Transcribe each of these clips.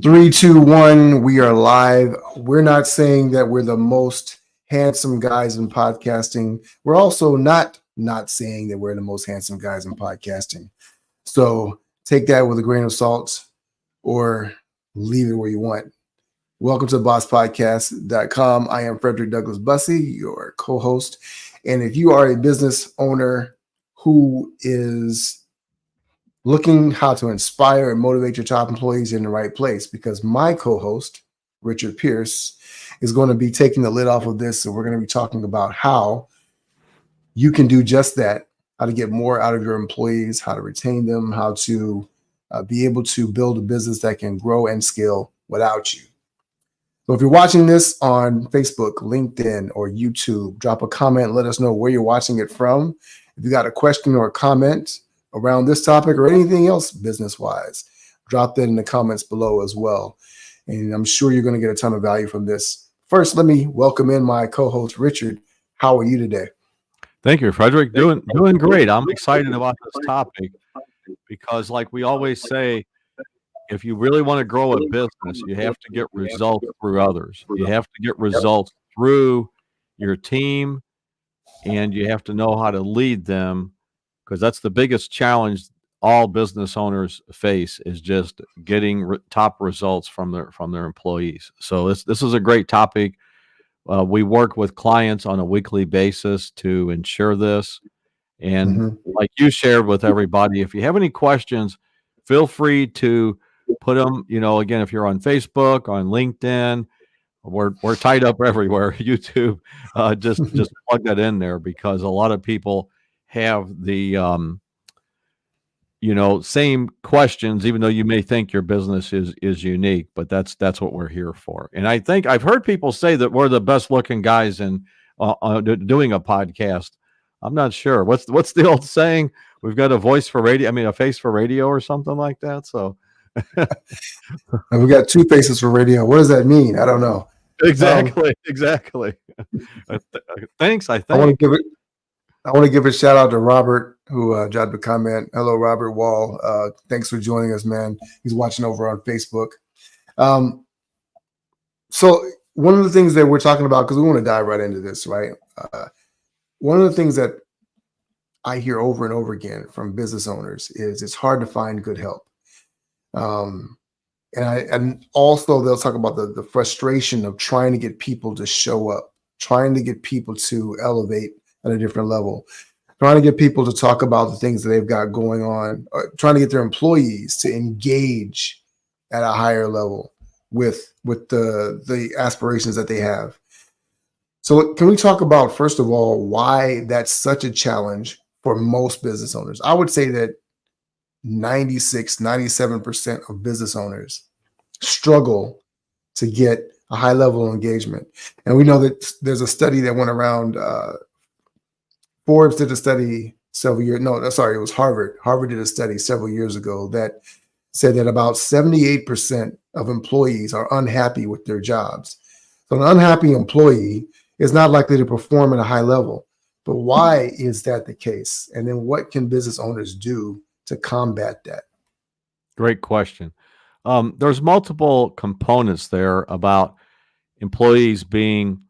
Three, two, one. We are live. We're not saying that we're the most handsome guys in podcasting. We're also not saying that we're the most handsome guys in podcasting. So take that with a grain of salt or leave it where you want. Welcome to bosspodcast.com. I am Fredrick Douglas Bussey, your co-host. And if you are a business owner who is looking how to inspire and motivate your top employees, in the right place, because my co-host, Richard Pierce, is going to be taking the lid off of this. So we're going to be talking about how you can do just that, how to get more out of your employees, how to retain them, how to be able to build a business that can grow and scale without you. So if you're watching this on Facebook, LinkedIn, or YouTube, drop a comment. Let us know where you're watching it from. If you got a question or a comment around this topic or anything else business-wise, drop that in the comments below as well. And I'm sure you're going to get a ton of value from this. First, let me welcome in my co-host, Richard. How are you today? Thank you, Fredrick. Doing great. I'm excited about this topic because, like we always say, if you really want to grow a business, you have to get results through others. You have to get results through your team, and you have to know how to lead them, because that's the biggest challenge all business owners face, is just getting top results from their employees. So this is a great topic. We work with clients on a weekly basis to ensure this. And like you shared with everybody, if you have any questions, feel free to put them, again, if you're on Facebook, on LinkedIn, we're tied up everywhere, YouTube, just plug that in there, because a lot of people have the, same questions, even though you may think your business is unique, but that's what we're here for. And I think I've heard people say that we're the best looking guys in doing a podcast. I'm not sure. What's the old saying? We've got a voice for radio. I mean, a face for radio or something like that. So we got two faces for radio. What does that mean? I don't know. Exactly. Thanks. I want to give a shout out to Robert, who dropped a comment. Hello, Robert Wall. Thanks for joining us, man. He's watching over on Facebook. So one of the things that we're talking about, because we want to dive right into this, right? One of the things that I hear over and over again from business owners is it's hard to find good help. And also they'll talk about the frustration of trying to get people to show up, trying to get people to elevate at a different level, trying to get people to talk about the things that they've got going on, trying to get their employees to engage at a higher level with the aspirations that they have. So can we talk about, first of all, why that's such a challenge for most business owners? I would say that 97% of business owners struggle to get a high level of engagement. And we know that there's a study that went around, Forbes did a study several years, no, sorry, it was Harvard. Harvard did a study several years ago that said that about 78% of employees are unhappy with their jobs. So an unhappy employee is not likely to perform at a high level. But why is that the case? And then what can business owners do to combat that? Great question. There's multiple components there about employees being,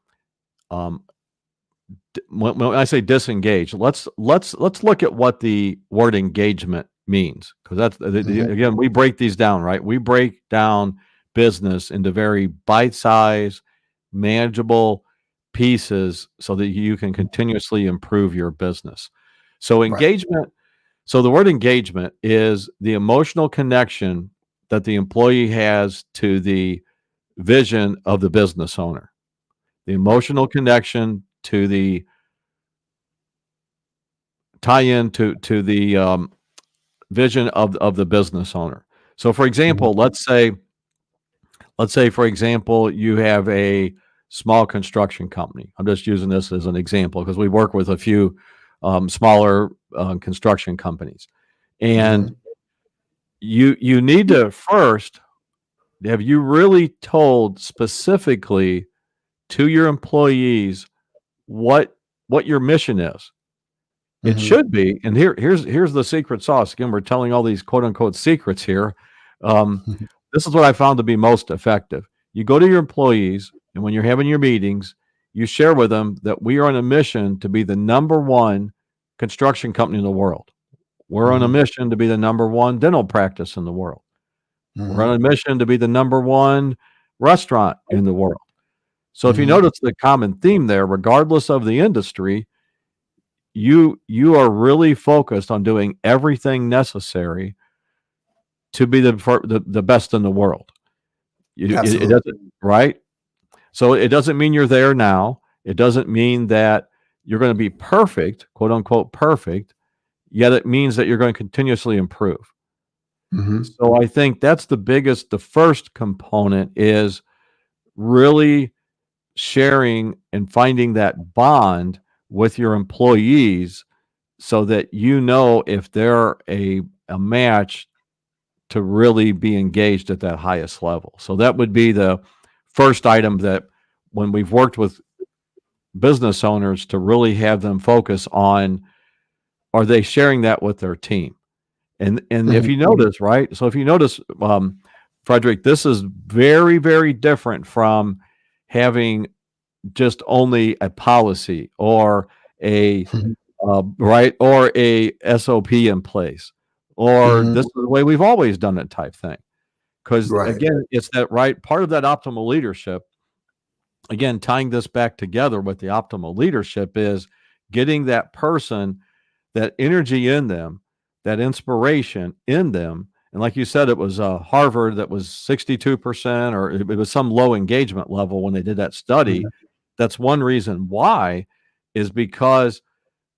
when I say disengaged, let's look at what the word engagement means, because that's again, we break these down, right? We break down business into very bite-sized, manageable pieces so that you can continuously improve your business. So engagement, so the word engagement is the emotional connection that the employee has to the vision of the business owner, the emotional connection to the tie-in to the vision of the business owner. So for example, let's say for example, you have a small construction company. I'm just using this as an example because we work with a few smaller construction companies. And you need to first, have you really told specifically to your employees what your mission is? It should be, and here's the secret sauce. Again, we're telling all these quote unquote secrets here. this is what I found to be most effective. You go to your employees, and when you're having your meetings, you share with them that we are on a mission to be the number one construction company in the world. We're on a Mhm. mission to be the number one dental practice in the world. We're Mhm. on a mission to be the number one restaurant in the world. So if you Mhm. notice the common theme there, regardless of the industry, you are really focused on doing everything necessary to be the best in the world. It Absolutely. doesn't, right? So it doesn't mean you're there now. It doesn't mean that you're going to be perfect, quote unquote perfect, yet it means that you're going to continuously improve. Mhm. So I think that's the first component is really sharing and finding that bond with your employees so that you know if they're a match to really be engaged at that highest level. So that would be the first item that when we've worked with business owners to really have them focus on, are they sharing that with their team? And if Mhm. you notice, right? So if you notice, Frederick, this is very, very different from having just only a policy or a Mhm. right or a SOP in place, or Mhm. this is the way we've always done it type thing. Because Right. again, it's that right part of that optimal leadership. Again, tying this back together with the optimal leadership is getting that person, that energy in them, that inspiration in them. And like you said, it was Harvard that was 62%, or it was some low engagement level when they did that study. Mhm. That's one reason why, is because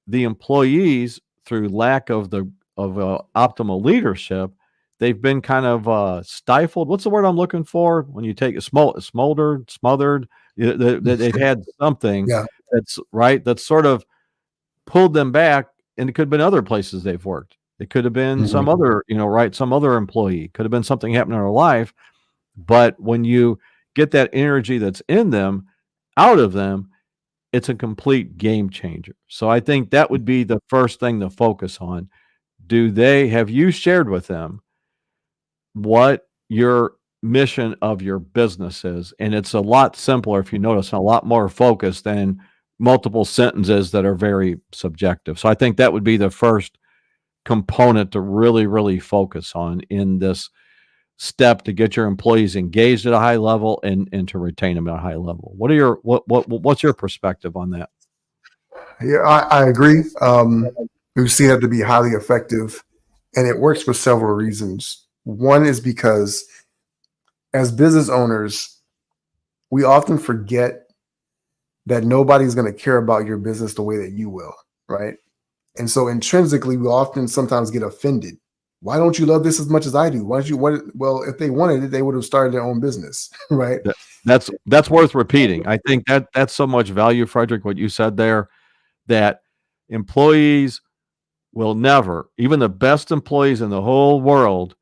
the employees, through lack of the of optimal leadership, they've been kind of stifled. What's the word I'm looking for? When you take it, smoldered, smothered. They've had something Yeah. that's right, that's sort of pulled them back, and it could have been other places they've worked. It could have been Mhm. some other, right, some other employee. Could have been something happening in their life. But when you get that energy that's in them out of them, it's a complete game changer. So I think that would be the first thing to focus on. Have you shared with them what your mission of your business is? And it's a lot simpler, if you notice, and a lot more focused than multiple sentences that are very subjective. So I think that would be the first component to really, really focus on in this step to get your employees engaged at a high level and to retain them at a high level. What's your perspective on that? Yeah, I agree. We've seen it to be highly effective, and it works for several reasons. One is because as business owners, we often forget that nobody's going to care about your business the way that you will, right? And so intrinsically, we often sometimes get offended. Why don't you love this as much as I do? Why don't you want it? Well, if they wanted it, they would have started their own business, right? That that's worth repeating. I think that's so much value, Frederick, what you said there, that employees will never, even the best employees in the whole world,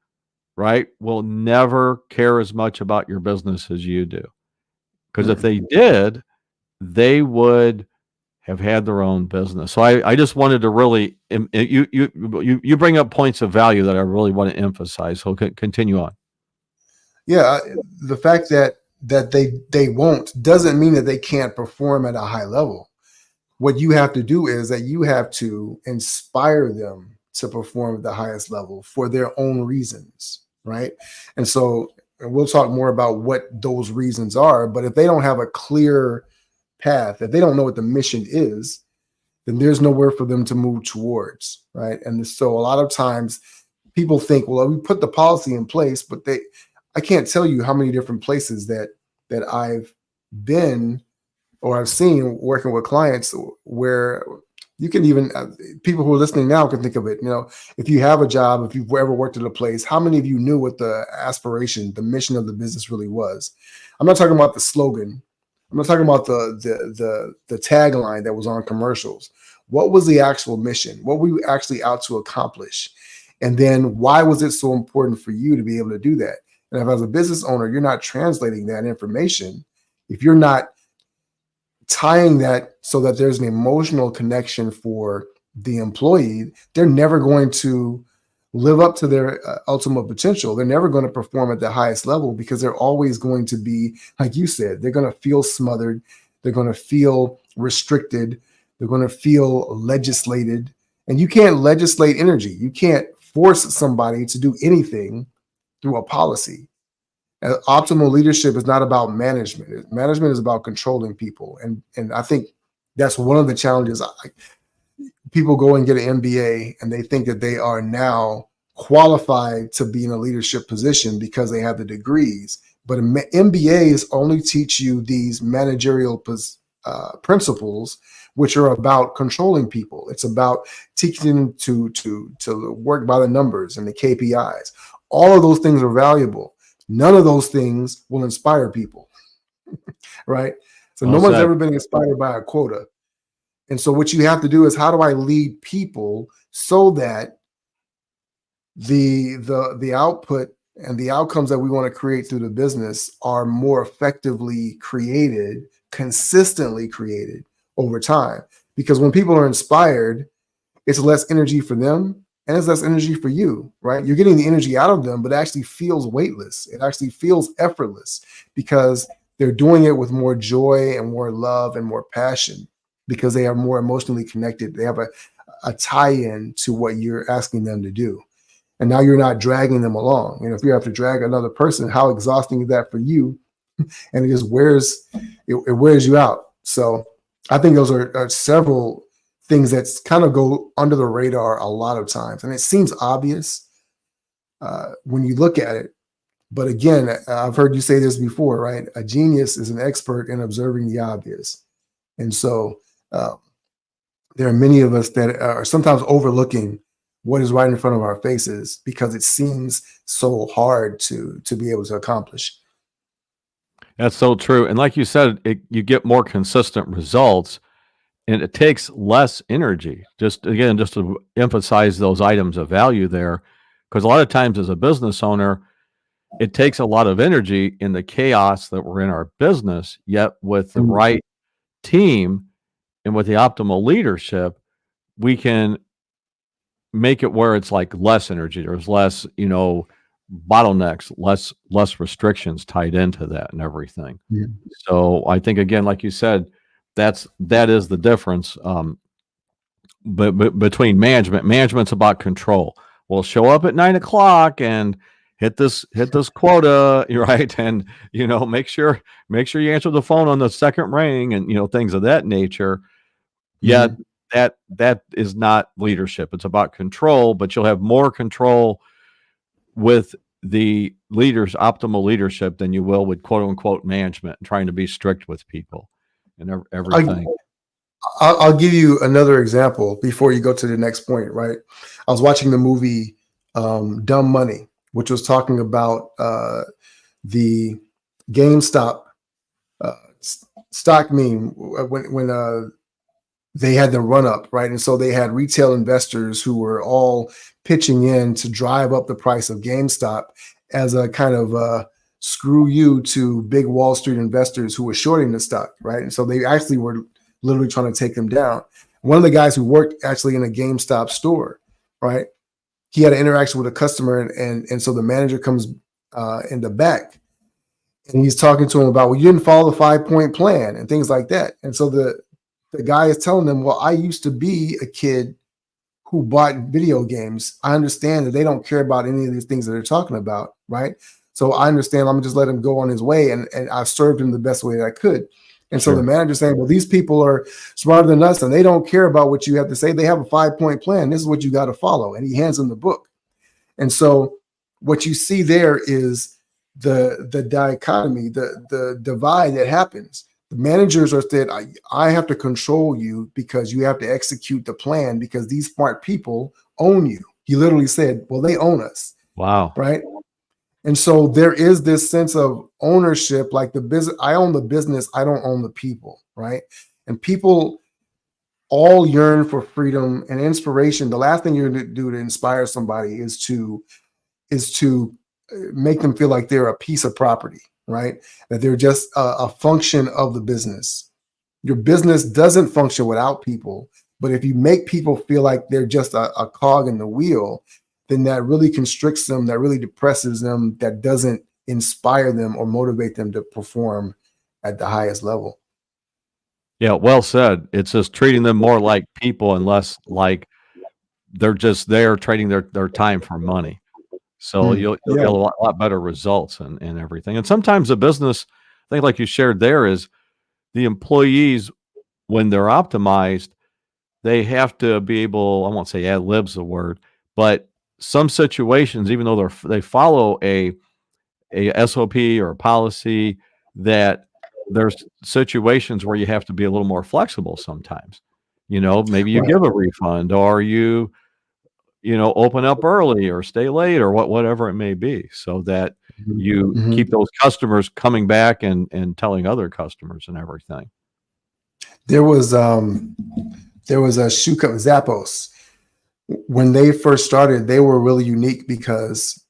right, will never care as much about your business as you do. Because if Mm. they did, they would have had their own business. So I just wanted to really you bring up points of value that I really want to emphasize. So continue on. Yeah, the fact that they won't doesn't mean that they can't perform at a high level. What you have to do is that you have to inspire them to perform at the highest level for their own reasons, right? And so and we'll talk more about what those reasons are, but if they don't have a clear path, if they don't know what the mission is, then there's nowhere for them to move towards, right? And so a lot of times people think, well, we put the policy in place, but I can't tell you how many different places that I've been or I've seen working with clients where you can even people who are listening now can think of it. If you have a job, if you've ever worked at a place, how many of you knew what the aspiration, the mission of the business really was? I'm not talking about the slogan. I'm not talking about the tagline that was on commercials. What was the actual mission? What were you actually out to accomplish? And then why was it so important for you to be able to do that? And if as a business owner, you're not translating that information, if you're not tying that so that there's an emotional connection for the employee, they're never going to live up to their ultimate potential, they're never going to perform at the highest level because they're always going to be, like you said, they're going to feel smothered. They're going to feel restricted. They're going to feel legislated. And you can't legislate energy. You can't force somebody to do anything through a policy. Optimal leadership is not about management. Management is about controlling people. And I think that's one of the challenges. People go and get an MBA and they think that they are now qualified to be in a leadership position because they have the degrees. But MBAs only teach you these managerial principles, which are about controlling people. It's about teaching them to work by the numbers and the KPIs. All of those things are valuable. None of those things will inspire people, right? So no one's ever been inspired by a quota. And so what you have to do is, how do I lead people so that the output and the outcomes that we want to create through the business are more effectively created, consistently created over time? Because when people are inspired, it's less energy for them and it's less energy for you, right? You're getting the energy out of them, but it actually feels weightless. It actually feels effortless because they're doing it with more joy and more love and more passion because they are more emotionally connected. They have a tie-in to what you're asking them to do. And now you're not dragging them along. And if you have to drag another person, how exhausting is that for you? And it just wears you out. So I think those are several things that kind of go under the radar a lot of times. And it seems obvious when you look at it. But again, I've heard you say this before, right? A genius is an expert in observing the obvious. And so there are many of us that are sometimes overlooking what is right in front of our faces because it seems so hard to be able to accomplish. That's so true. And like you said, you get more consistent results and it takes less energy. Just to emphasize those items of value there, because a lot of times as a business owner, it takes a lot of energy in the chaos that we're in our business, yet with the right team and with the optimal leadership, we can make it where it's like less energy. There's less, bottlenecks, less restrictions tied into that and everything. Yeah. So I think, again, like you said, that is the difference. But between management's about control. We'll show up at 9:00 and hit this quota, right? And make sure you answer the phone on the second ring, and things of that nature. Yet that is not leadership. It's about control, but you'll have more control with the leader's optimal leadership than you will with quote unquote management and trying to be strict with people and everything. I'll give you another example before you go to the next point, right? I was watching the movie Dumb Money, which was talking about the GameStop stock meme when they had the run up, right? And so they had retail investors who were all pitching in to drive up the price of GameStop as a kind of screw you to big Wall Street investors who were shorting the stock, right? And so they actually were literally trying to take them down. One of the guys who worked actually in a GameStop store, right? He had an interaction with a customer, and so the manager comes in the back and he's talking to him about, well, you didn't follow the 5-point plan and things like that. And so the guy is telling them, well, I used to be a kid who bought video games. I understand that they don't care about any of these things that they're talking about, right? So I understand. I'm just let him go on his way, and I served him the best way that I could. And so the manager's saying, well, these people are smarter than us, and they don't care about what you have to say. They have a 5-point plan. This is what you got to follow. And he hands them the book. And so what you see there is the dichotomy, the divide that happens. The managers are said, I have to control you because you have to execute the plan because these smart people own you. He literally said, well, they own us. Wow. Right. And so there is this sense of ownership, like the business. I own the business. I don't own the people. Right. And people all yearn for freedom and inspiration. The last thing you're going to do to inspire somebody is to make them feel like they're a piece of property. Right? That they're just a function of the business. Your business doesn't function without people, but if you make people feel like they're just a cog in the wheel, then that really constricts them, that really depresses them, that doesn't inspire them or motivate them to perform at the highest level. Yeah, well said. It's just treating them more like people and less like they're just there trading their time for money. So you'll Yeah. get a lot better results and everything. And sometimes the business, I think like you shared there, is the employees, when they're optimized, they have to be able, I won't say ad lib's the word, but some situations, even though they follow a SOP or a policy, that there's situations where you have to be a little more flexible sometimes. Maybe you Right. give a refund, or open up early or stay late, or whatever it may be, so that you Mhm. keep those customers coming back and telling other customers and everything. There was a shoe company, Zappos. When they first started, they were really unique because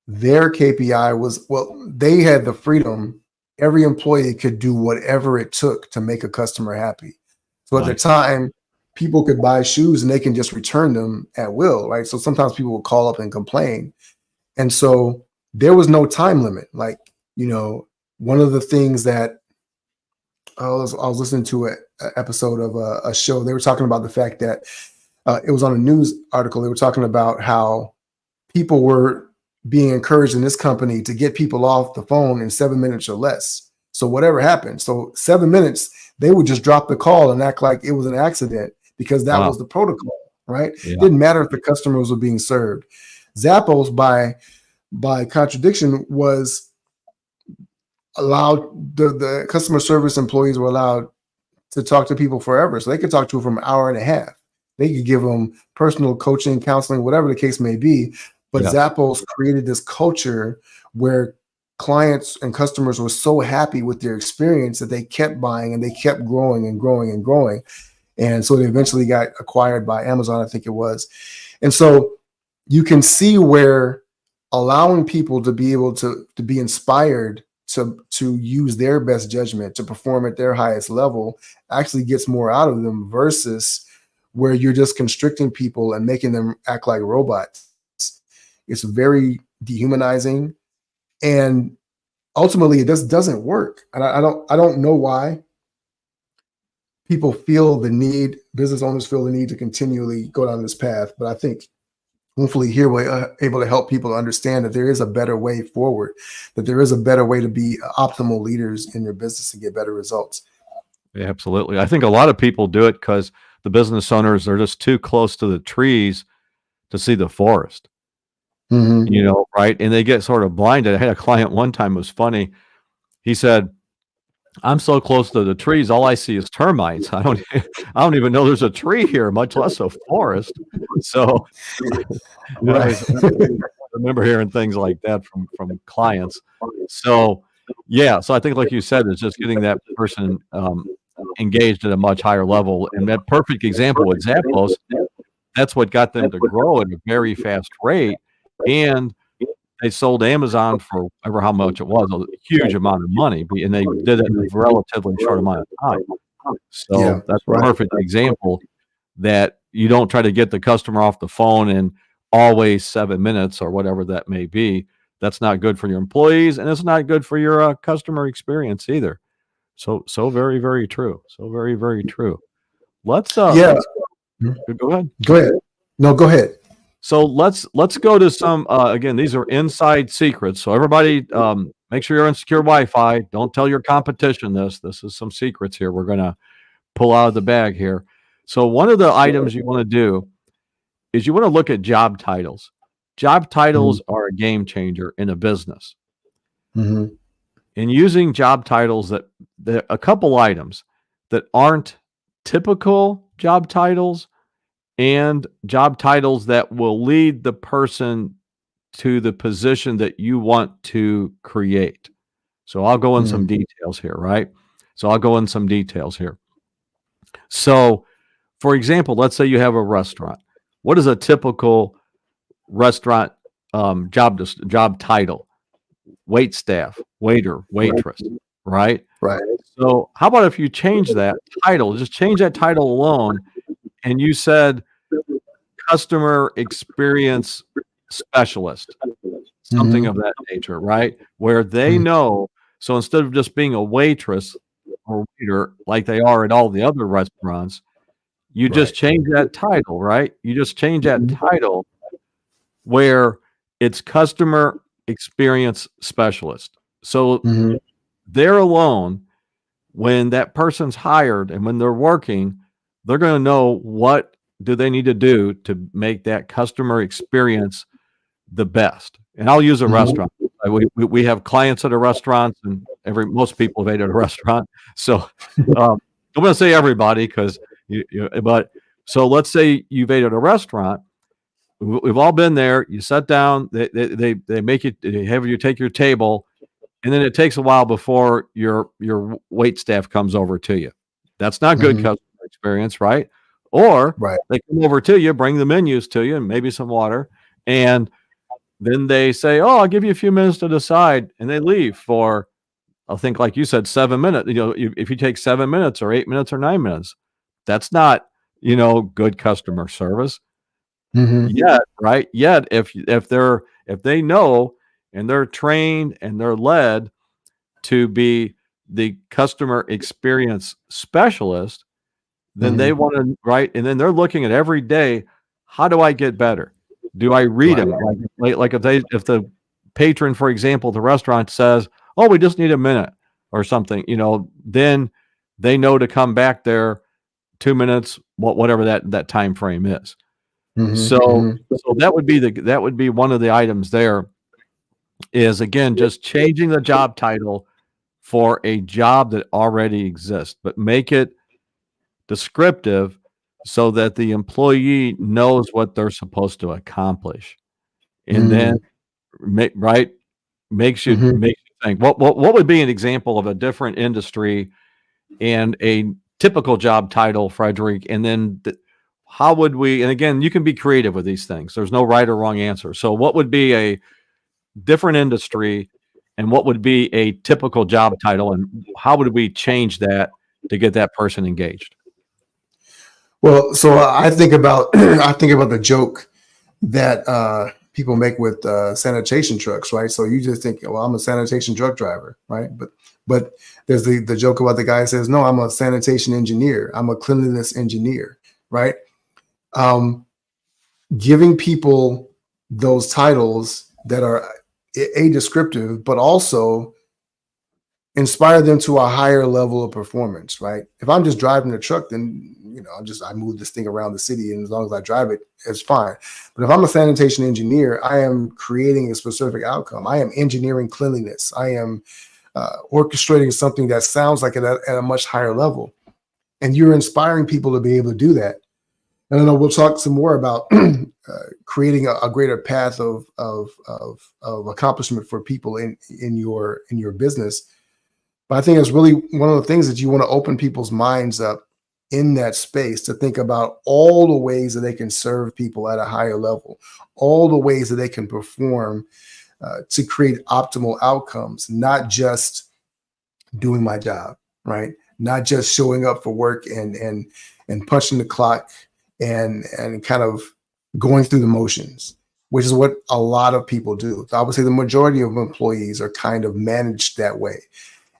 their KPI was, well, they had the freedom. Every employee could do whatever it took to make a customer happy. So at the Nice. time, people could buy shoes and they can just return them at will, right? So sometimes people would call up and complain. And so there was no time limit. Like, one of the things that I was listening to an episode of a show. They were talking about the fact that it was on a news article. They were talking about how people were being encouraged in this company to get people off the phone in 7 minutes or less. So whatever happened, so 7 minutes, they would just drop the call and act like it was an accident because that Wow. was the protocol, right? Yeah. Didn't matter if the customers were being served. Zappos, by contradiction, was allowed, the customer service employees were allowed to talk to people forever. So they could talk to them for an hour and a half. They could give them personal coaching, counseling, whatever the case may be. But Yes. Zappos created this culture where clients and customers were so happy with their experience that they kept buying and they kept growing and growing and growing. And so they eventually got acquired by Amazon, I think it was. And so you can see where allowing people to be able to be inspired to use their best judgment to perform at their highest level actually gets more out of them versus where you're just constricting people and making them act like robots. It's very dehumanizing, and ultimately it just doesn't work. And I don't know why business owners feel the need to continually go down this path, but I think hopefully here we're able to help people understand that there is a better way forward, that there is a better way to be optimal leaders in your business and get better results. Yeah, absolutely. I think a lot of people do it because the business owners are just too close to the trees to see the forest, right? And they get sort of blinded. I had a client one time, it was funny. He said, I'm so close to the trees, all I see is termites. I don't even know there's a tree here, much less a forest. So Right. I remember hearing things like that from clients. So yeah, so I think like you said, it's just getting that person engaged at a much higher level. And that perfect example with Zappos, that's what got them to grow at a very fast rate. And they sold Amazon for ever how much it was, a huge amount of money, and they did it in a relatively short amount of time. So Yeah, that's a right. perfect example that you don't try to get the customer off the phone in always 7 minutes or whatever that may be. That's not good for your employees, and it's not good for your customer experience either. So very, very true. So very, very true. Let's Yeah. go ahead. Go ahead. No, go ahead. So let's go to some again, these are inside secrets. So everybody make sure you're on secure Wi-Fi. Don't tell your competition this. This is some secrets here we're gonna pull out of the bag here. So one of the items you want to do is you want to look at job titles. Job titles are a game changer in a business. Mm-hmm. And using job titles that a couple items that aren't typical job titles and job titles that will lead the person to the position that you want to create. So I'll go in some details here, right? So, for example, let's say you have a restaurant. What is a typical restaurant job title? Wait staff, waiter, waitress, right? Right. So how about if you change that title, just change that title alone, and you said customer experience specialist, something of that nature, right? Where they know. So instead of just being a waitress or waiter like they are at all the other restaurants, you just Right. change that title, right? You just change that title where it's customer experience specialist. So Mhm. they're alone when that person's hired and when they're working, they're going to know what do they need to do to make that customer experience the best. And I'll use a Mhm. restaurant. We have clients at a restaurant, and most people have ate at a restaurant. So I'm going to say everybody because but so let's say you've ate at a restaurant. We've all been there. You sit down. They make you, they have you take your table, and then it takes a while before your wait staff comes over to you. That's not good Mhm. customer experience, right? Or Right. they come over to you, bring the menus to you, and maybe some water, and then they say, "Oh, I'll give you a few minutes to decide," and they leave for, I think, like you said, 7 minutes. If you take 7 minutes or 8 minutes or 9 minutes, that's not good customer service. Mhm. Yet, right? Yet, if they know and they're trained and they're led to be the customer experience specialist, then they Mhm. want to, right? And then they're looking at every day, how do I get better? Do I read Right. them? Like if the patron, for example, the restaurant says, "Oh, we just need a minute" or something, then they know to come back there 2 minutes, whatever that time frame is. Mhm. So Mhm. so that would be one of the items there is, again, just changing the job title for a job that already exists, but make it descriptive so that the employee knows what they're supposed to accomplish. And then Mm. right, Mhm. makes you think. What would be an example of a different industry and a typical job title, Frederick? And then how would we, and again, you can be creative with these things. There's no right or wrong answer. So what would be a different industry and what would be a typical job title, and how would we change that to get that person engaged? Well, so I think about I think about the joke that people make with sanitation trucks, right? So you just think, well, I'm a sanitation truck driver, right? But there's the joke about the guy who says, no, I'm a sanitation engineer. I'm a cleanliness engineer, right? Um, Giving people those titles that are a descriptive, but also inspire them to a higher level of performance, right? If I'm just driving the truck, then I move this thing around the city, and as long as I drive it, it's fine. But if I'm a sanitation engineer, I am creating a specific outcome. I am engineering cleanliness. I am orchestrating something that sounds like it at a much higher level, and you're inspiring people to be able to do that. And I know we'll talk some more about creating a greater path of accomplishment for people in your business. But I think it's really one of the things that you want to open people's minds up in that space to think about all the ways that they can serve people at a higher level, all the ways that they can perform to create optimal outcomes, not just doing my job, right? Not just showing up for work and punching the clock and kind of going through the motions, which is what a lot of people do. I would say the majority of employees are kind of managed that way.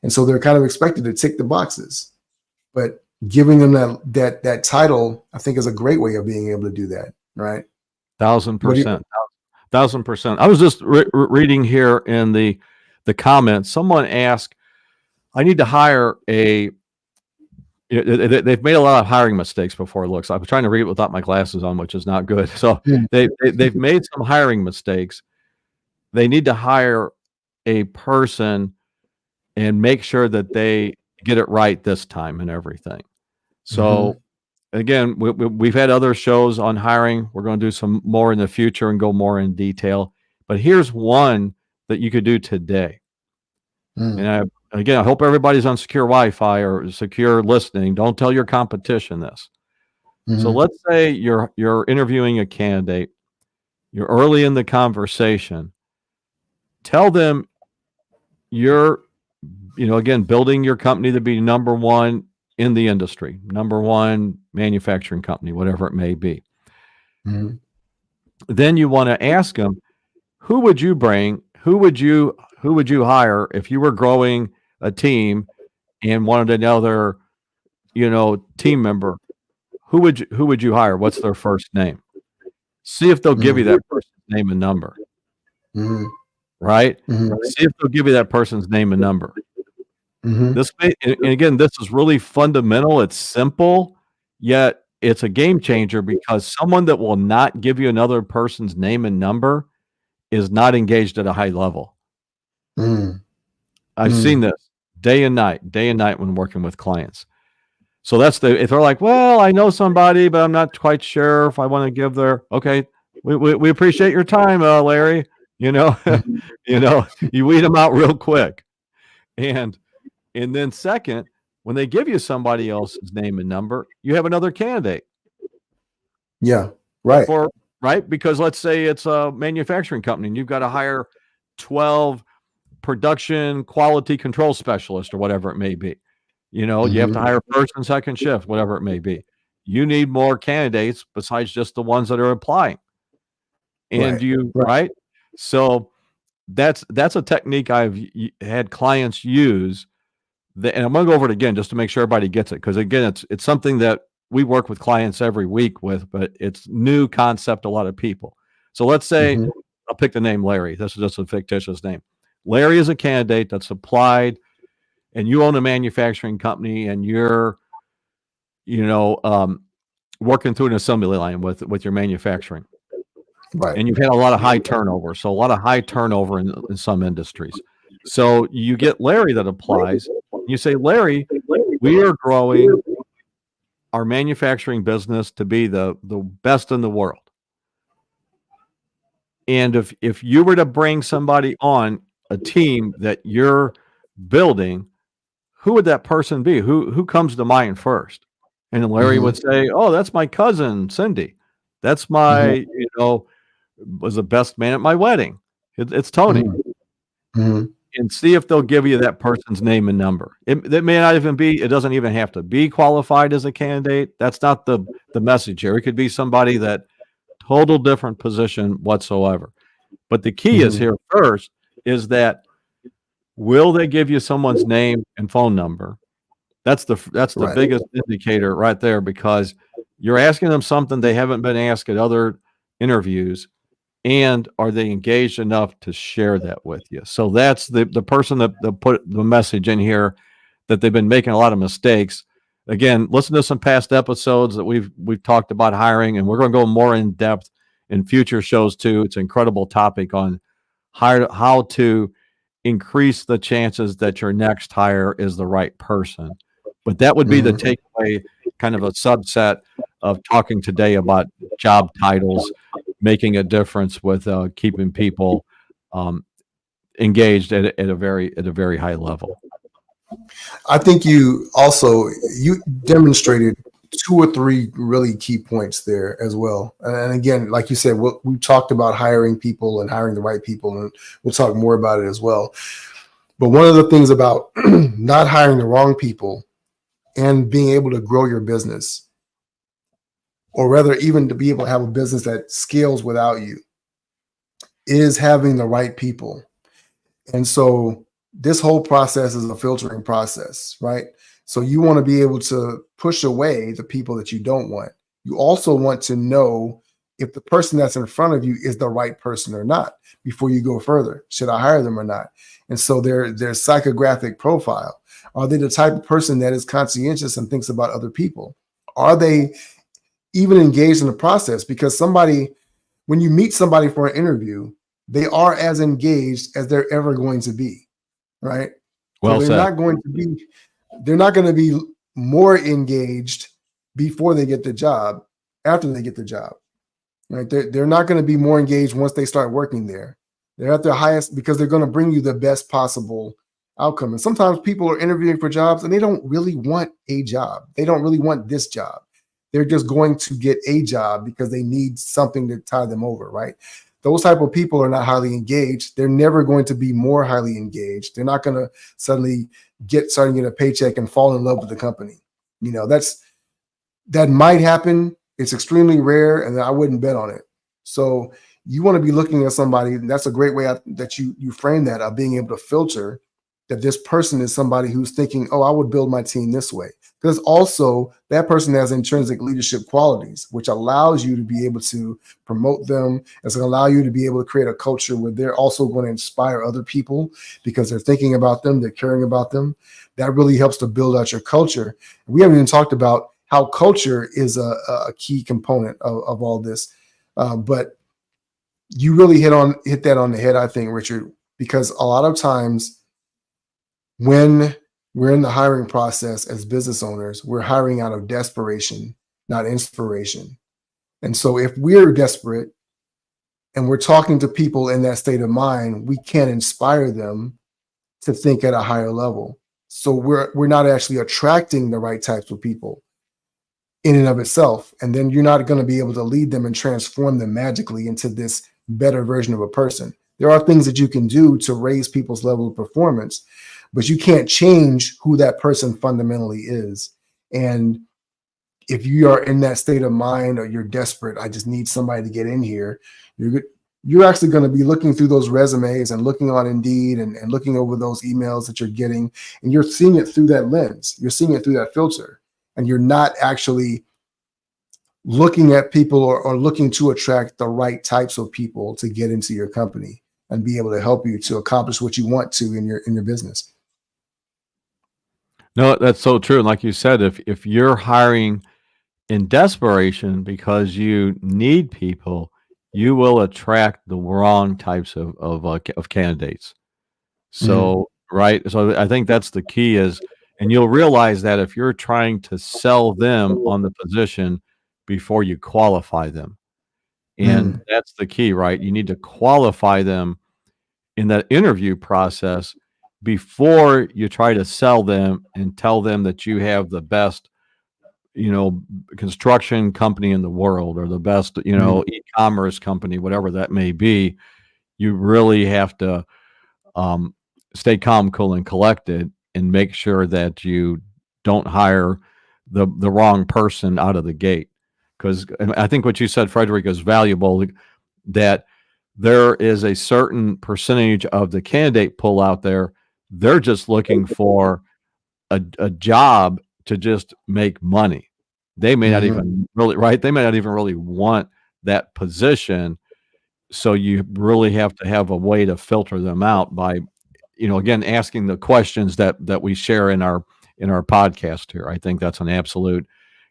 And so they're kind of expected to tick the boxes. But giving them that title, I think, is a great way of being able to do that, right? Thousand What do you percent, 1000%. I was just reading here in the comments. Someone asked, "I need to hire a." They've made a lot of hiring mistakes before. Looks, I was trying to read it without my glasses on, which is not good. So Mm. they've made some hiring mistakes. They need to hire a person and make sure that they get it right this time and everything. Mhm. So again, we've had other shows on hiring. We're going to do some more in the future and go more in detail. But here's one that you could do today. Mm. And again, I hope everybody's on secure Wi-Fi or secure listening. Don't tell your competition this. So Mhm. let's say you're interviewing a candidate. You're early in the conversation. Tell them you're, again, building your company to be number one in the industry, number one manufacturing company, whatever it may be. Mhm. Then you want to ask them, who would you bring? Who would you hire if you were growing a team and wanted another, team member? Who would you hire? What's their first name? See if they'll give you Mhm. that person's name and number, Mhm. right? Mhm. See if they'll give you that person's name and number. Mhm. And again, this is really fundamental. It's simple, yet it's a game changer because someone that will not give you another person's name and number is not engaged at a high level. Mhm. I've seen Mhm. this day and night when working with clients. So if they're like, well, I know somebody, but I'm not quite sure if I want to give okay, we appreciate your time, Larry. You know, Mhm. you weed them out real quick. And And then second, when they give you somebody else's name and number, you have another candidate Yeah. Right. for right? Because let's say it's a manufacturing company and you've got to hire 12 production quality control specialists or whatever it may be. You have to Mhm. hire first and second shift, whatever it may be. You need more candidates besides just the ones that are applying. And Right. Right. right? So that's a technique I've had clients use. And I'm going to go over it again just to make sure everybody gets it, because again, it's something that we work with clients every week with, but it's new concept to a lot of people. So let's say Mhm. I'll pick the name Larry. This is just a fictitious name. Larry is a candidate that's applied, and you own a manufacturing company, and you're you know um, working through an assembly line with your manufacturing, Right. and you've had a lot of high turnover. So a lot of high turnover in some industries. So you get Larry that applies. You say, Larry, we are growing our manufacturing business to be the best in the world. And if you were to bring somebody on a team that you're building, who would that person be? Who comes to mind first? And then Larry Mhm. would say, "Oh, that's my cousin Cindy. That's Mhm. was the best man at my wedding. It's Tony." Mhm. Mhm. And see if they'll give you that person's name and number. That may not even be. It doesn't even have to be qualified as a candidate. That's not the message here. It could be somebody that total different position whatsoever. But the key is Mhm. here first is that will they give you someone's name and phone number? That's the Right. biggest indicator right there, because you're asking them something they haven't been asked at other interviews, and are they engaged enough to share that with you? So that's the person that put the message in here, that they've been making a lot of mistakes. Again, listen to some past episodes that we've talked about hiring, and we're going to go more in depth in future shows too. It's an incredible topic on how to increase the chances that your next hire is the right person. But that would be the Mhm. takeaway, kind of a subset of talking today about job titles making a difference with keeping people um, engaged at a very high level. I think you demonstrated two or three really key points there as well. And again, like you said, we talked about hiring people and hiring the right people, and we'll talk more about it as well. But one of the things about not hiring the wrong people and being able to grow your business, or rather, even to be able to have a business that scales without you, is having the right people. And so this whole process is a filtering process, right? So you want to be able to push away the people that you don't want. You also want to know if the person that's in front of you is the right person or not before you go further. Should I hire them or not? And so their psychographic profile. Are they the type of person that is conscientious and thinks about other people? Are they even engaged in the process? Because when you meet somebody for an interview, they are as engaged as they're ever going to be, right? So Well said. they're not going to be more engaged before they get the job, after they get the job, right? They're not going to be more engaged once they start working there. They're at their highest because they're going to bring you the best possible outcome. And sometimes people are interviewing for jobs and they don't really want a job. They don't really want this job. They're just going to get a job because they need something to tie them over, right? Those type of people are not highly engaged. They're never going to be more highly engaged. They're not going to suddenly start getting a paycheck and fall in love with the company. You know, that might happen It's extremely rare, and I wouldn't bet on it. So you want to be looking at somebody, and that's a great way that you frame that, of being able to filter that this person is somebody who's thinking, oh, I would build my team this way. Because also that person has intrinsic leadership qualities, which allows you to be able to promote them. It's going to allow you to be able to create a culture where they're also going to inspire other people because they're thinking about them, they're caring about them. That really helps to build out your culture. We haven't even talked about how culture is a key component of all this. But you really hit that on the head, I think, Richard, because a lot of times when we're in the hiring process as business owners, we're hiring out of desperation, not inspiration. And so if we're desperate and we're talking to people in that state of mind, we can't inspire them to think at a higher level. So we're not actually attracting the right types of people in and of itself. And then you're not going to be able to lead them and transform them magically into this better version of a person. There are things that you can do to raise people's level of performance, but you can't change who that person fundamentally is. And if you are in that state of mind or you're desperate, I just need somebody to get in here, you're actually going to be looking through those resumes and looking on Indeed and looking over those emails that you're getting, and you're seeing it through that lens. You're seeing it through that filter, and you're not actually looking at people or looking to attract the right types of people to get into your company and be able to help you to accomplish what you want to in your business. No, that's so true. And like you said, if you're hiring in desperation because you need people, you will attract the wrong types of candidates. So, right. So I think that's the key and you'll realize that if you're trying to sell them on the position before you qualify them. And that's the key, right? You need to qualify them in that interview process before you try to sell them and tell them that you have the best, construction company in the world or the best, e-commerce company, whatever that may be. You really have to stay calm, cool, and collected and make sure that you don't hire the wrong person out of the gate. Because I think what you said, Fredrick, is valuable, that there is a certain percentage of the candidate pool out there. They're just looking for a job to just make money. They may not even really, right? They may not even really want that position. So you really have to have a way to filter them out by, again, asking the questions that we share in our podcast here. I think that's an absolute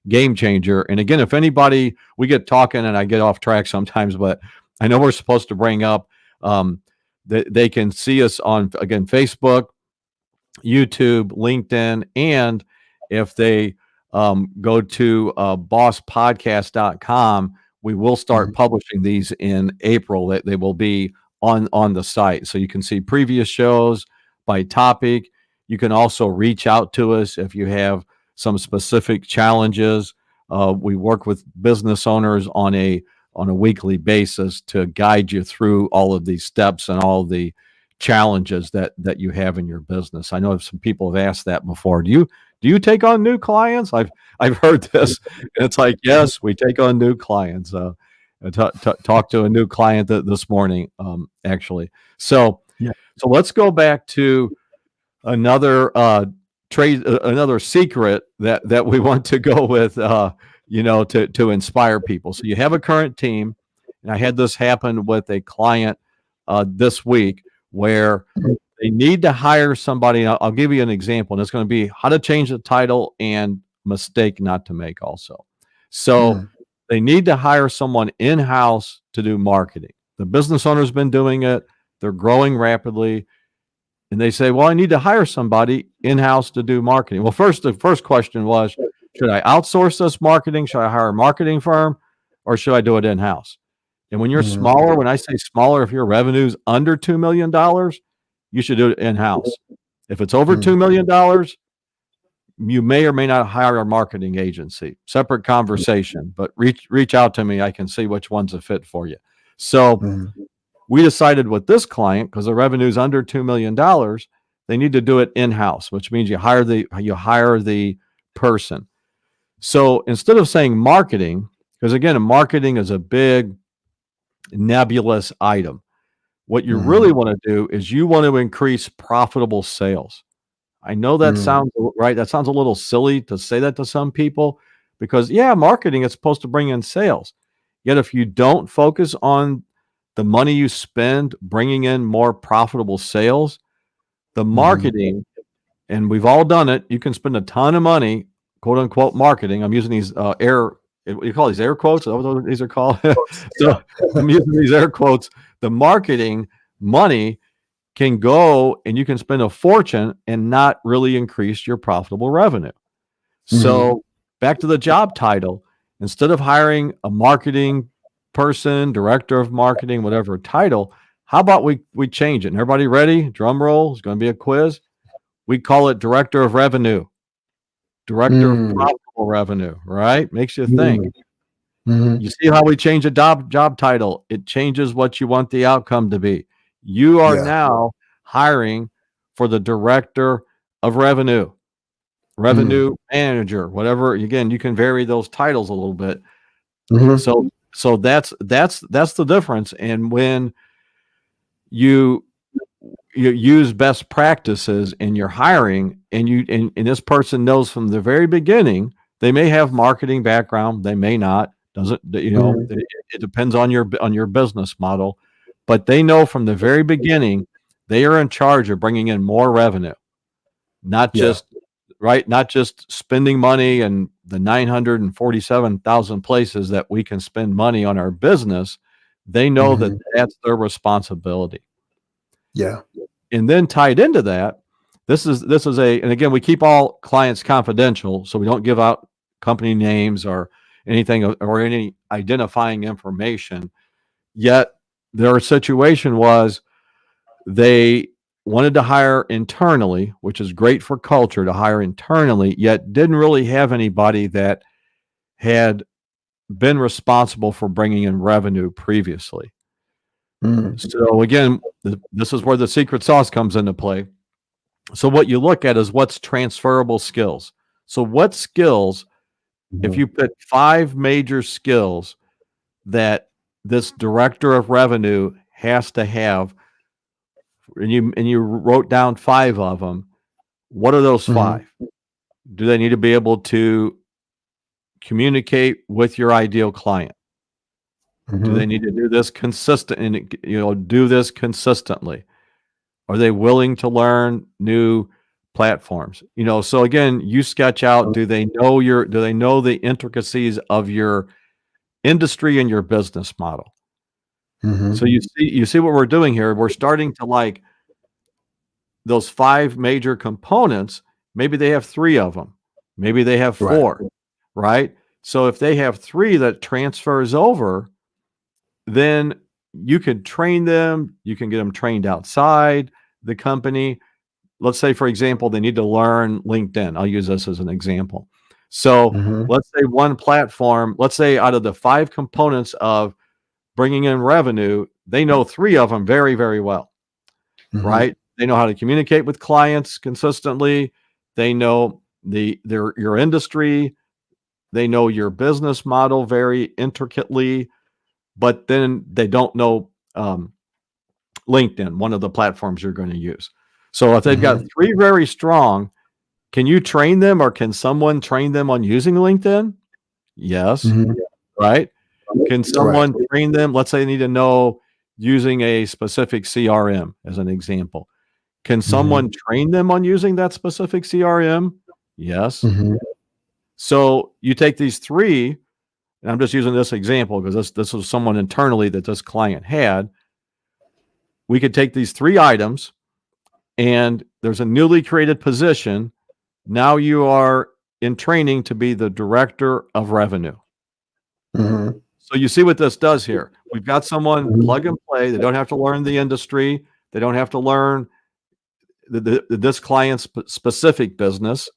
game changer. And again, if anybody, we get talking and I get off track sometimes, but I know we're supposed to bring up that they can see us on, again, Facebook, YouTube, LinkedIn, and if they go to bosspodcast.com, we will start publishing these in April. They will be on the site. So you can see previous shows by topic. You can also reach out to us if you have some specific challenges. We work with business owners on a weekly basis to guide you through all of these steps and all of the challenges that you have in your business. I know some people have asked that before. Do you take on new clients? I've heard this. It's like, yes, we take on new clients. Talk to a new client this morning, actually. So let's go back to another another secret that we want to go with, to inspire people. So you have a current team, and I had this happen with a client this week where they need to hire somebody. I'll give you an example, and it's going to be how to change the title and mistake not to make also. So they need to hire someone in-house to do marketing. The business owner's been doing it. They're growing rapidly. And they say, well, I need to hire somebody in-house to do marketing. Well, the first question was, should I outsource this marketing? Should I hire a marketing firm, or should I do it in-house? And when you're smaller, when I say smaller, if your revenue's under $2 million, you should do it in-house. If it's over $2 million, you may or may not hire a marketing agency. Separate conversation, but reach out to me. I can see which one's a fit for you. So we decided with this client, because the revenue is under $2 million, they need to do it in-house, which means you hire the person. So instead of saying marketing, Because again, marketing is a big nebulous item. What you really want to do is you want to increase profitable sales. I know that sounds right. That sounds a little silly to say that to some people because, yeah, marketing is supposed to bring in sales. Yet if you don't focus on the money you spend bringing in more profitable sales, the marketing, and we've all done it, you can spend a ton of money, quote unquote, marketing. I'm using these what do you call these air quotes? Is that what these are called? So I'm using these air quotes. The marketing money can go and you can spend a fortune and not really increase your profitable revenue. So back to the job title, instead of hiring a marketing person, director of marketing, whatever title, how about we change it? And everybody ready? Drum roll. It's going to be a quiz. We call it director of revenue, director of profitable revenue, right? Makes you think. You see how we change a job title? It changes what you want the outcome to be. You are now hiring for the director of revenue, revenue manager, whatever. Again, you can vary those titles a little bit. So that's the difference. And when you use best practices in your hiring, and this person knows from the very beginning, they may have marketing background, they may not. Doesn't it depends on your business model, but they know from the very beginning they are in charge of bringing in more revenue, not just spending money in the 947,000 places that we can spend money on our business. They know that that's their responsibility. Yeah. And then tied into that, this is and again, we keep all clients confidential, so we don't give out company names or anything or any identifying information. Yet their situation was they wanted to hire internally, which is great for culture to hire internally, yet didn't really have anybody that had been responsible for bringing in revenue previously. So again, this is where the secret sauce comes into play. So what you look at is what's transferable skills. So what skills, if you put 5 major skills that this director of revenue has to have, and you wrote down 5 of them, what are those 5? Do they need to be able to communicate with your ideal client? Do they need to do this do this consistently? Are they willing to learn new platforms? So again, you sketch out, do they know the intricacies of your industry and your business model? So you see what we're doing here. We're starting to like those 5 major components. Maybe they have 3 of them. Maybe they have 4, right? So if they have 3 that transfers over, then you can train them. You can get them trained outside the company. Let's say, for example, they need to learn LinkedIn. I'll use this as an example. So let's say one platform, let's say out of the 5 components of bringing in revenue, they know 3 of them very, very well, right? They know how to communicate with clients consistently. They know your industry. They know your business model very intricately, but then they don't know LinkedIn, one of the platforms you're going to use. So if they've got 3 very strong, can you train them, or can someone train them on using LinkedIn? Yes. Right? Can someone train them? Let's say they need to know using a specific CRM as an example. Can someone train them on using that specific CRM? Yes. So you take these 3, and I'm just using this example because this was someone internally that this client had. We could take these 3 items, and there's a newly created position. Now you are in training to be the director of revenue. So you see what this does here. We've got someone plug and play. They don't have to learn the industry. They don't have to learn this client's specific business.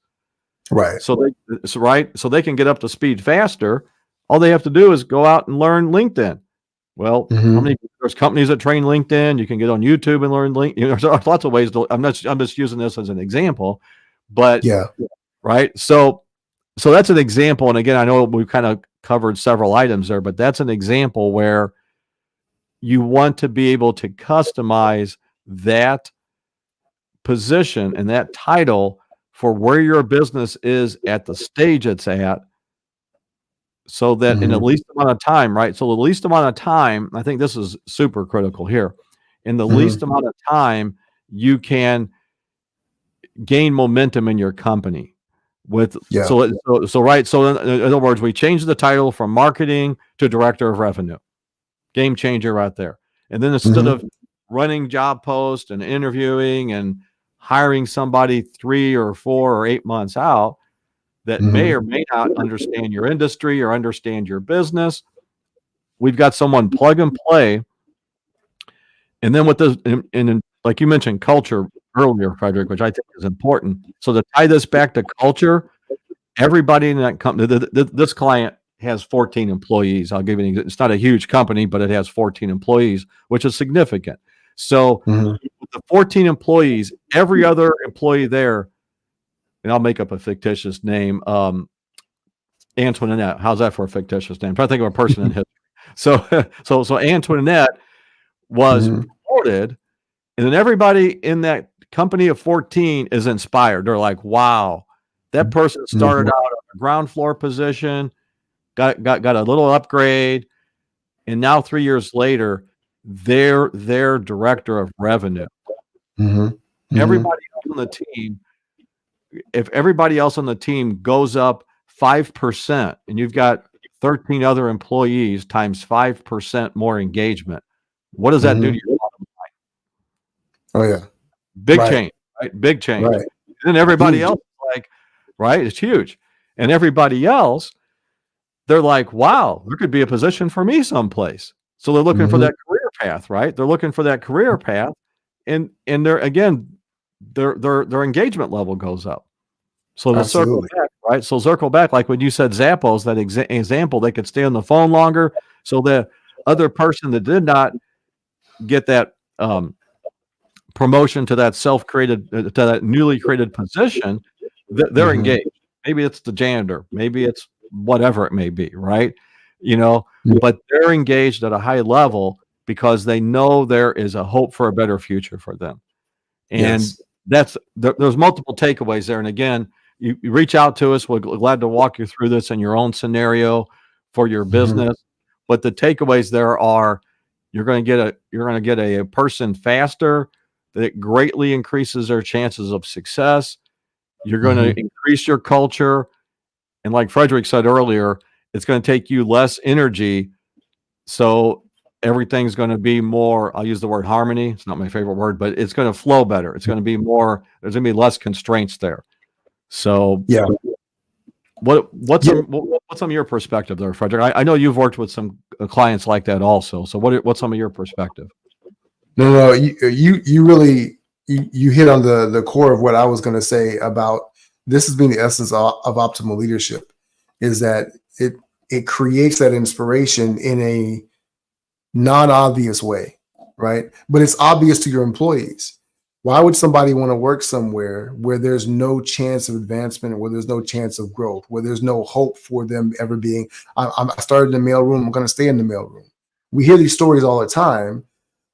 Right. So they can get up to speed faster. All they have to do is go out and learn LinkedIn. Well, there's companies that train LinkedIn. You can get on YouTube and learn LinkedIn. There's lots of ways I'm just using this as an example, but right. So that's an example. And again, I know we've kind of covered several items there, but that's an example where you want to be able to customize that position and that title for where your business is at the stage it's at, so that in the least amount of time, right? So the least amount of time, I think this is super critical here. In the least amount of time, you can gain momentum in your company. With so right. So in other words, we changed the title from marketing to director of revenue. Game changer right there. And then instead of running job posts and interviewing and hiring somebody 3 or 4 or 8 months out that may or may not understand your industry or understand your business, we've got someone plug and play. And then with this, and like you mentioned, culture earlier, Fredrick, which I think is important. So to tie this back to culture, everybody in that company, this client has 14 employees. I'll give you an example. It's not a huge company, but it has 14 employees, which is significant. So with the 14 employees, every other employee there, and I'll make up a fictitious name, Antoinette. How's that for a fictitious name? I'm trying to think of a person in history. So Antoinette was promoted, and then everybody in that company of 14 is inspired. They're like, wow, that person started out on a ground floor position, got a little upgrade, and now 3 years later, they're director of revenue. Everybody else on the team, if everybody else on the team goes up 5%, and you've got 13 other employees times 5% more engagement, what does that do to your bottom line? Oh yeah, big change, right? Big change. Right. And then everybody else is like, right? It's huge, and everybody else, they're like, wow, there could be a position for me someplace. So they're looking for that career path, right? They're looking for that career path, and they're again, their engagement level goes up. So the circle back, right? So circle back, like when you said Zappos, that example, they could stay on the phone longer. So the other person that did not get that promotion to that self-created, to that newly created position, they're engaged. Maybe it's the janitor, maybe it's whatever it may be, right? But they're engaged at a high level because they know there is a hope for a better future for them. And there's multiple takeaways there. And again, you reach out to us. We're glad to walk you through this in your own scenario for your business. But the takeaways there are, you're going to get a person faster. That greatly increases their chances of success. You're going to increase your culture. And like Fredrick said earlier, it's going to take you less energy. So everything's going to be more, I'll use the word harmony. It's not my favorite word, but it's going to flow better. It's going to be more, there's going to be less constraints there. So yeah. What's some of your perspective there, Fredrick? I know you've worked with some clients like that also. So what's some of your perspective? No, you really hit on the core of what I was going to say about this has been the essence of optimal leadership, is that it creates that inspiration in a non-obvious way, right? But it's obvious to your employees. Why would somebody want to work somewhere where there's no chance of advancement, where there's no chance of growth, where there's no hope for them ever being, I started in the mailroom, I'm going to stay in the mailroom. We hear these stories all the time,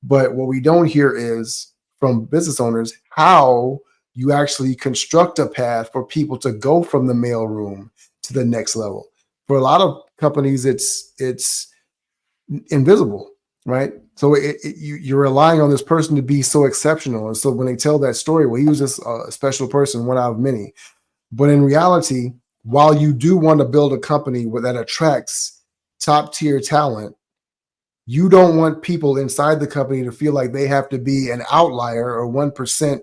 but what we don't hear is from business owners how you actually construct a path for people to go from the mailroom to the next level. For a lot of companies, it's invisible, right? So you're relying on this person to be so exceptional. And so when they tell that story, well, he was just a special person, one out of many. But in reality, while you do want to build a company that attracts top tier talent, you don't want people inside the company to feel like they have to be an outlier or 1%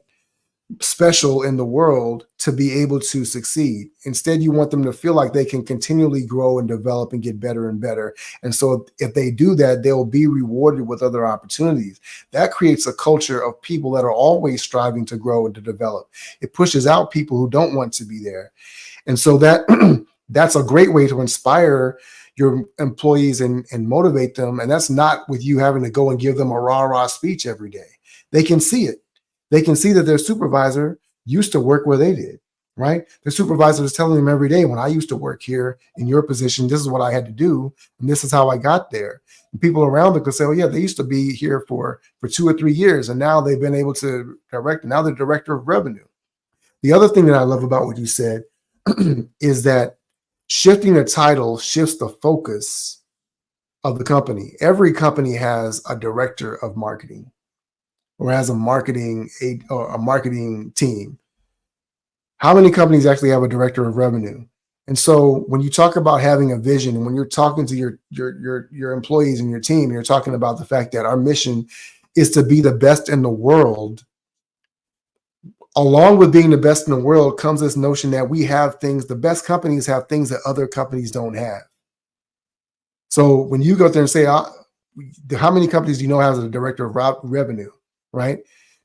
special in the world to be able to succeed. Instead, you want them to feel like they can continually grow and develop and get better and better. And so if they do that, they'll be rewarded with other opportunities. That creates a culture of people that are always striving to grow and to develop. It pushes out people who don't want to be there. And so that's a great way to inspire your employees and motivate them. And that's not with you having to go and give them a rah-rah speech every day. They can see it. They can see that their supervisor used to work where they did. right? The supervisor is telling them every day, when I used to work here in your position, this is what I had to do, and this is how I got there. And people around them could say, oh yeah, they used to be here for 2 or 3 years, and now they've been able to direct, and now they're director of revenue. The other thing that I love about what you said is that shifting the title shifts the focus of the company. Every company has a director of marketing or has a marketing team. How many companies actually have a director of revenue? And so when you talk about having a vision, and when you're talking to your employees and your team, you're talking about the fact that our mission is to be the best in the world. Along with being the best in the world comes this notion that we have things, the best companies have things that other companies don't have. So when you go there and say, how many companies do you know has a director of revenue, right?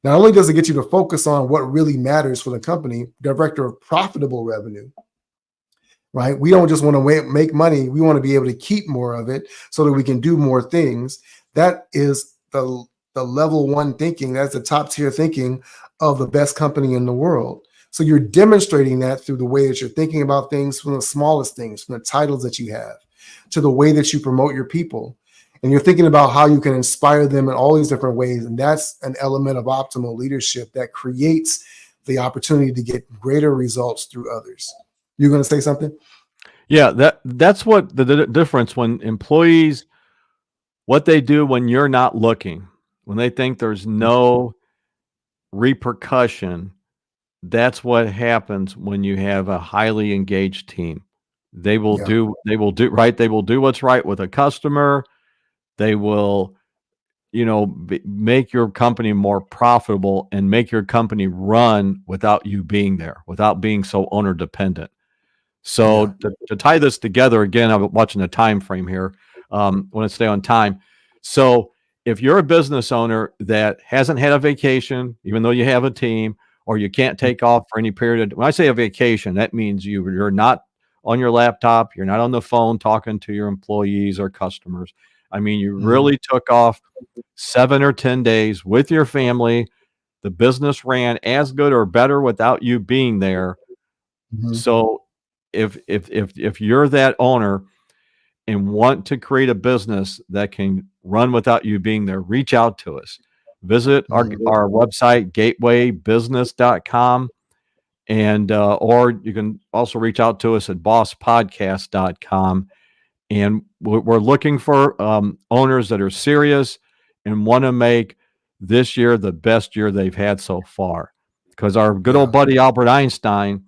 Not only does it get you to focus on what really matters for the company, director of profitable revenue, right? We don't just want to make money. We want to be able to keep more of it so that we can do more things. That is the level one thinking. That's the top tier thinking of the best company in the world. So you're demonstrating that through the way that you're thinking about things, from the smallest things, from the titles that you have, to the way that you promote your people. And you're thinking about how you can inspire them in all these different ways. And that's an element of optimal leadership that creates the opportunity to get greater results through others. You're going to say something? Yeah, that's what the difference when employees, what they do when you're not looking, when they think there's no repercussion, that's what happens when you have a highly engaged team. They will do right. They will do what's right with a customer. They will, make your company more profitable and make your company run without you being there, without being so owner dependent. So to tie this together again, I'm watching the time frame here. Want to stay on time. So if you're a business owner that hasn't had a vacation, even though you have a team, or you can't take off for any period, when I say a vacation, that means you're not on your laptop, you're not on the phone talking to your employees or customers. I mean, you really took off 7 or 10 days with your family. The business ran as good or better without you being there. So if you're that owner and want to create a business that can run without you being there, reach out to us. Visit our website, gatewaybusiness.com, and or you can also reach out to us at bosspodcast.com. And we're looking for owners that are serious and want to make this year the best year they've had so far. Because our good old buddy Albert Einstein,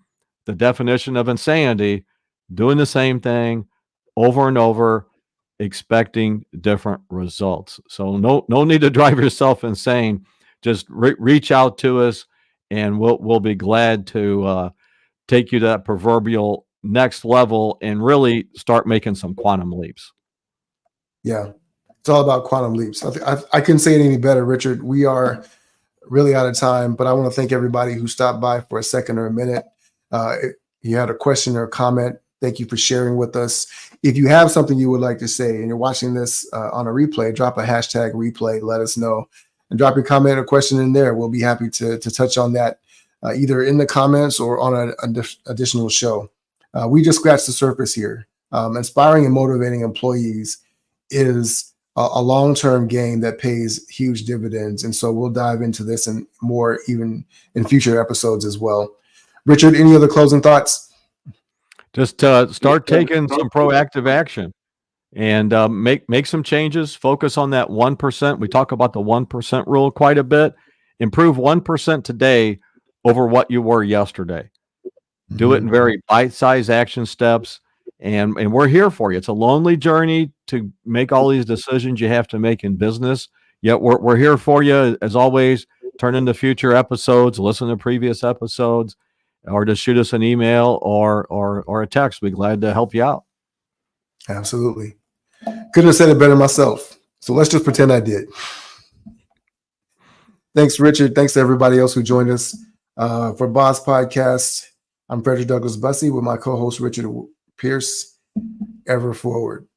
the definition of insanity, doing the same thing over and over, expecting different results. So no need to drive yourself insane. Just reach out to us, and we'll be glad to take you to that proverbial next level and really start making some quantum leaps. Yeah, it's all about quantum leaps. I couldn't say it any better, Richard. We are really out of time, but I want to thank everybody who stopped by for a second or a minute. If you had a question or a comment, thank you for sharing with us. If you have something you would like to say and you're watching this on a replay, drop a hashtag replay, let us know, and drop your comment or question in there. We'll be happy to touch on that either in the comments or on an additional show. We just scratched the surface here. Inspiring and motivating employees is a long-term game that pays huge dividends. And so we'll dive into this and more even in future episodes as well. Richard, any other closing thoughts? Just start taking some proactive action and make some changes. Focus on that 1%. We talk about the 1% rule quite a bit. Improve 1% today over what you were yesterday. Do it in very bite-sized action steps. And we're here for you. It's a lonely journey to make all these decisions you have to make in business. Yet we're here for you. As always, turn into future episodes, listen to previous episodes, or just shoot us an email or a text. We'd be glad to help you out. Absolutely. Couldn't have said it better myself. So let's just pretend I did. Thanks, Richard. Thanks to everybody else who joined us for Boss Podcast. I'm Fredrick Douglass Bussey with my co-host Richard Pierce. Ever forward.